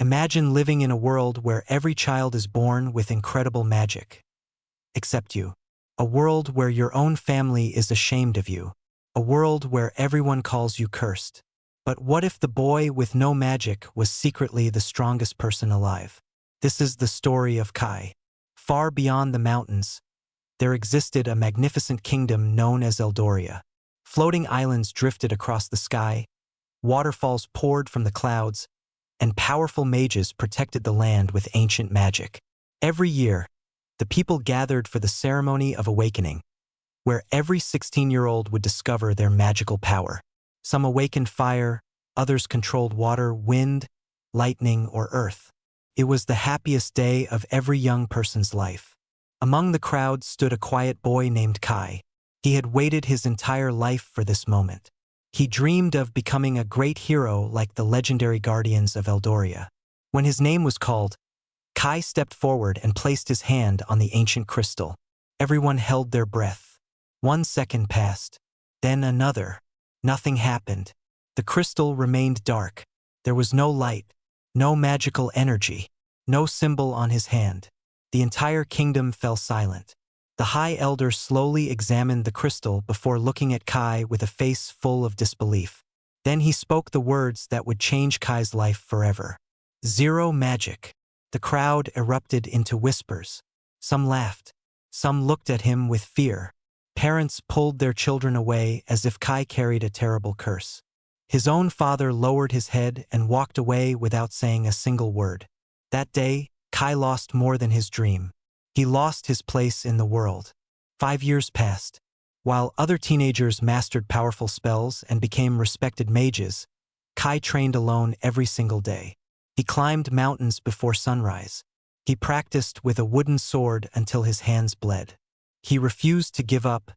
Imagine living in a world where every child is born with incredible magic. Except you. A world where your own family is ashamed of you. A world where everyone calls you cursed. But what if the boy with no magic was secretly the strongest person alive? This is the story of Kai. Far beyond the mountains, there existed a magnificent kingdom known as Eldoria. Floating islands drifted across the sky, waterfalls poured from the clouds, and powerful mages protected the land with ancient magic. Every year, the people gathered for the ceremony of awakening, where every 16-year-old would discover their magical power. Some awakened fire, others controlled water, wind, lightning, or earth. It was the happiest day of every young person's life. Among the crowd stood a quiet boy named Kai. He had waited his entire life for this moment. He dreamed of becoming a great hero like the legendary guardians of Eldoria. When his name was called, Kai stepped forward and placed his hand on the ancient crystal. Everyone held their breath. 1 second passed. Then another. Nothing happened. The crystal remained dark. There was no light, no magical energy, no symbol on his hand. The entire kingdom fell silent. The High Elder slowly examined the crystal before looking at Kai with a face full of disbelief. Then he spoke the words that would change Kai's life forever. Zero magic. The crowd erupted into whispers. Some laughed. Some looked at him with fear. Parents pulled their children away as if Kai carried a terrible curse. His own father lowered his head and walked away without saying a single word. That day, Kai lost more than his dream. He lost his place in the world. 5 years passed. While other teenagers mastered powerful spells and became respected mages, Kai trained alone every single day. He climbed mountains before sunrise. He practiced with a wooden sword until his hands bled. He refused to give up,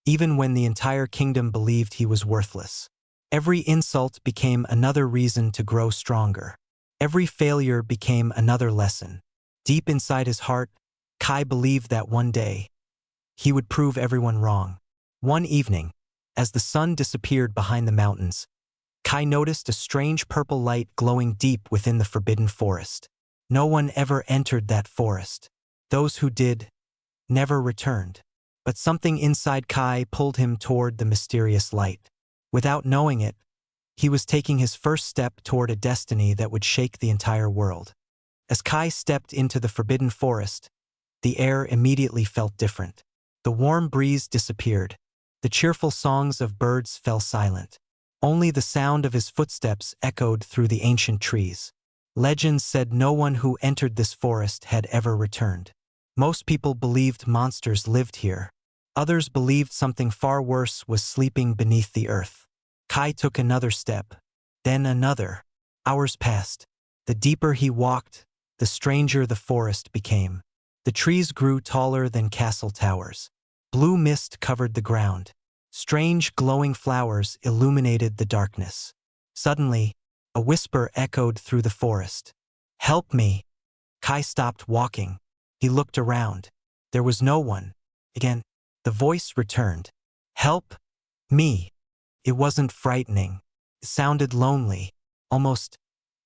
even when the entire kingdom believed he was worthless. Every insult became another reason to grow stronger. Every failure became another lesson. Deep inside his heart, Kai believed that one day, he would prove everyone wrong. One evening, as the sun disappeared behind the mountains, Kai noticed a strange purple light glowing deep within the forbidden forest. No one ever entered that forest. Those who did never returned. But something inside Kai pulled him toward the mysterious light. Without knowing it, he was taking his first step toward a destiny that would shake the entire world. As Kai stepped into the forbidden forest, the air immediately felt different. The warm breeze disappeared. The cheerful songs of birds fell silent. Only the sound of his footsteps echoed through the ancient trees. Legends said no one who entered this forest had ever returned. Most people believed monsters lived here. Others believed something far worse was sleeping beneath the earth. Kai took another step, then another. Hours passed. The deeper he walked, the stranger the forest became. The trees grew taller than castle towers. Blue mist covered the ground. Strange glowing flowers illuminated the darkness. Suddenly, a whisper echoed through the forest. "Help me!" Kai stopped walking. He looked around. There was no one. Again, the voice returned. "Help me!" It wasn't frightening. It sounded lonely, almost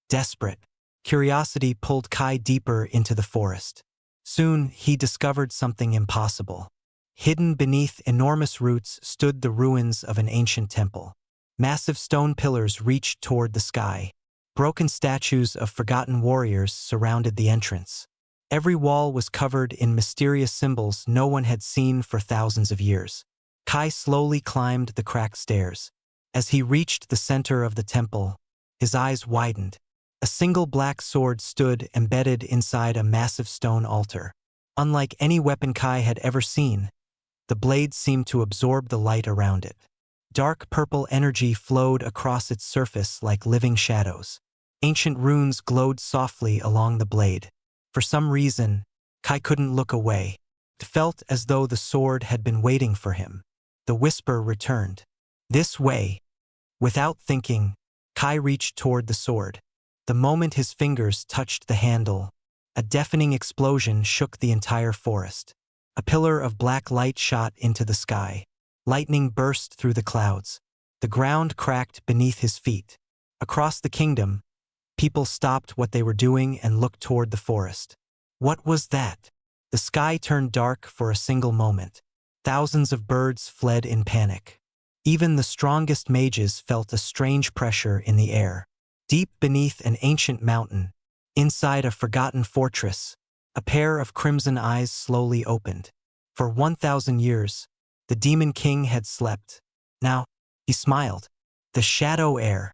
desperate. Curiosity pulled Kai deeper into the forest. Soon, he discovered something impossible. Hidden beneath enormous roots stood the ruins of an ancient temple. Massive stone pillars reached toward the sky. Broken statues of forgotten warriors surrounded the entrance. Every wall was covered in mysterious symbols no one had seen for thousands of years. Kai slowly climbed the cracked stairs. As he reached the center of the temple, his eyes widened. A single black sword stood embedded inside a massive stone altar. Unlike any weapon Kai had ever seen, the blade seemed to absorb the light around it. Dark purple energy flowed across its surface like living shadows. Ancient runes glowed softly along the blade. For some reason, Kai couldn't look away. It felt as though the sword had been waiting for him. The whisper returned. "This way." Without thinking, Kai reached toward the sword. The moment his fingers touched the handle, a deafening explosion shook the entire forest. A pillar of black light shot into the sky. Lightning burst through the clouds. The ground cracked beneath his feet. Across the kingdom, People stopped what they were doing and looked toward the forest. What was that? The sky turned dark for a single moment. Thousands of birds fled in panic. Even the strongest mages felt a strange pressure in the air. Deep beneath an ancient mountain, inside a forgotten fortress, a pair of crimson eyes slowly opened. For 1,000 years, the Demon King had slept. Now, he smiled. The shadow heir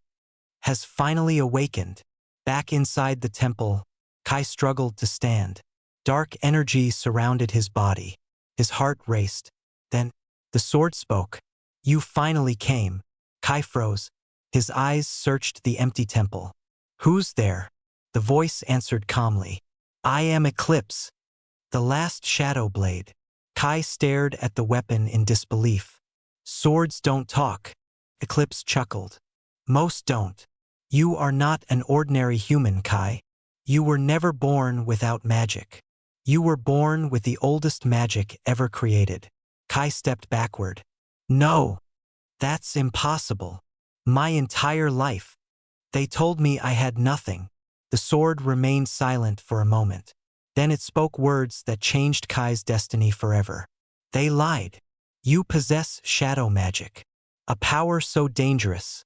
has finally awakened. Back inside the temple, Kai struggled to stand. Dark energy surrounded his body. His heart raced. Then, the sword spoke. You finally came. Kai froze. His eyes searched the empty temple. Who's there? The voice answered calmly. I am Eclipse, the last shadow blade. Kai stared at the weapon in disbelief. Swords don't talk. Eclipse chuckled. Most don't. You are not an ordinary human, Kai. You were never born without magic. You were born with the oldest magic ever created. Kai stepped backward. No, that's impossible. My entire life. They told me I had nothing. The sword remained silent for a moment. Then it spoke words that changed Kai's destiny forever. They lied. You possess shadow magic, a power so dangerous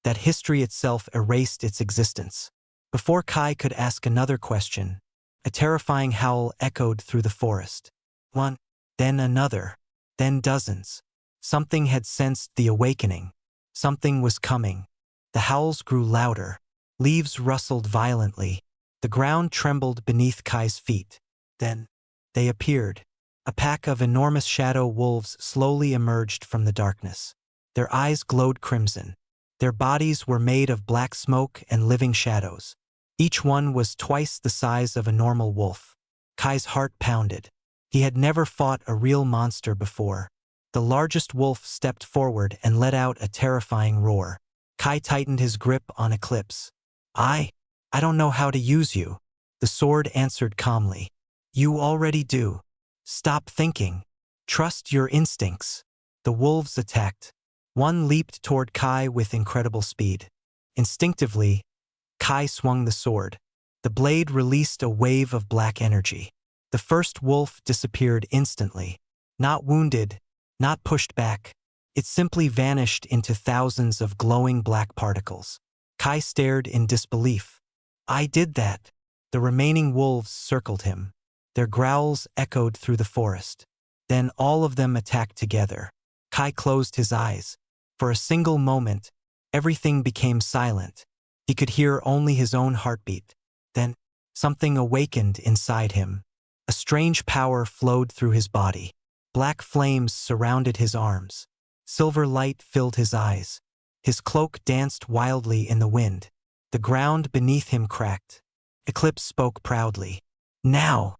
that history itself erased its existence. Before Kai could ask another question, a terrifying howl echoed through the forest. One, then another, then dozens. Something had sensed the awakening. Something was coming. The howls grew louder. Leaves rustled violently. The ground trembled beneath Kai's feet. Then, they appeared. A pack of enormous shadow wolves slowly emerged from the darkness. Their eyes glowed crimson. Their bodies were made of black smoke and living shadows. Each one was twice the size of a normal wolf. Kai's heart pounded. He had never fought a real monster before. The largest wolf stepped forward and let out a terrifying roar. Kai tightened his grip on Eclipse. I don't know how to use you. The sword answered calmly. You already do. Stop thinking. Trust your instincts. The wolves attacked. One leaped toward Kai with incredible speed. Instinctively, Kai swung the sword. The blade released a wave of black energy. The first wolf disappeared instantly. Not wounded, not pushed back. It simply vanished into thousands of glowing black particles. Kai stared in disbelief. I did that. The remaining wolves circled him. Their growls echoed through the forest. Then all of them attacked together. Kai closed his eyes. For a single moment, everything became silent. He could hear only his own heartbeat. Then, something awakened inside him. A strange power flowed through his body. Black flames surrounded his arms. Silver light filled his eyes. His cloak danced wildly in the wind. The ground beneath him cracked. Eclipse spoke proudly. Now,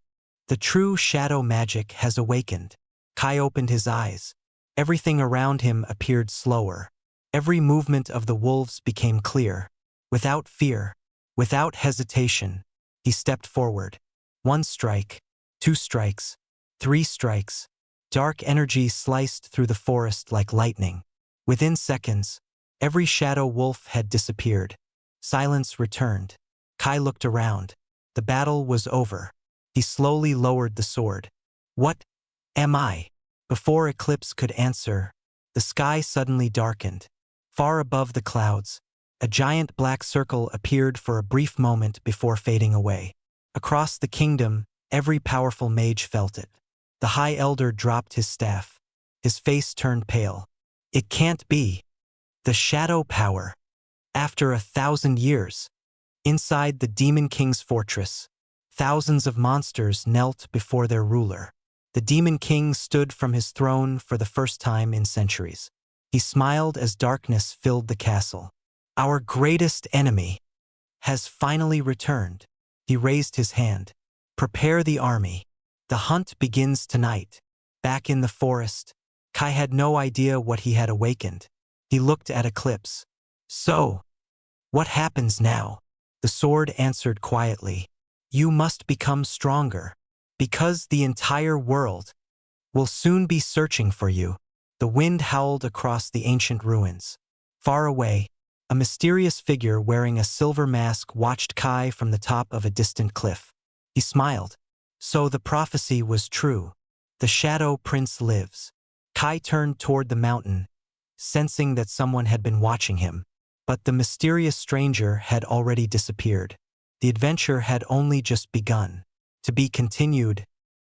the true shadow magic has awakened. Kai opened his eyes. Everything around him appeared slower. Every movement of the wolves became clear. Without fear, without hesitation, he stepped forward. 1 strike, 2 strikes, 3 strikes. Dark energy sliced through the forest like lightning. Within seconds, every shadow wolf had disappeared. Silence returned. Kai looked around. The battle was over. He slowly lowered the sword. What am I? Before Eclipse could answer, the sky suddenly darkened. Far above the clouds, a giant black circle appeared for a brief moment before fading away. Across the kingdom, every powerful mage felt it. The High Elder dropped his staff. His face turned pale. It can't be. The shadow power. After 1,000 years, inside the Demon King's fortress, thousands of monsters knelt before their ruler. The Demon King stood from his throne for the first time in centuries. He smiled as darkness filled the castle. Our greatest enemy has finally returned. He raised his hand. Prepare the army. The hunt begins tonight. Back in the forest, Kai had no idea what he had awakened. He looked at Eclipse. So, what happens now? The sword answered quietly. You must become stronger, because the entire world will soon be searching for you. The wind howled across the ancient ruins. Far away, A mysterious figure wearing a silver mask watched Kai from the top of a distant cliff. He smiled. So the prophecy was true. The Shadow Prince lives. Kai turned toward the mountain, sensing that someone had been watching him. But the mysterious stranger had already disappeared. The adventure had only just begun. To be continued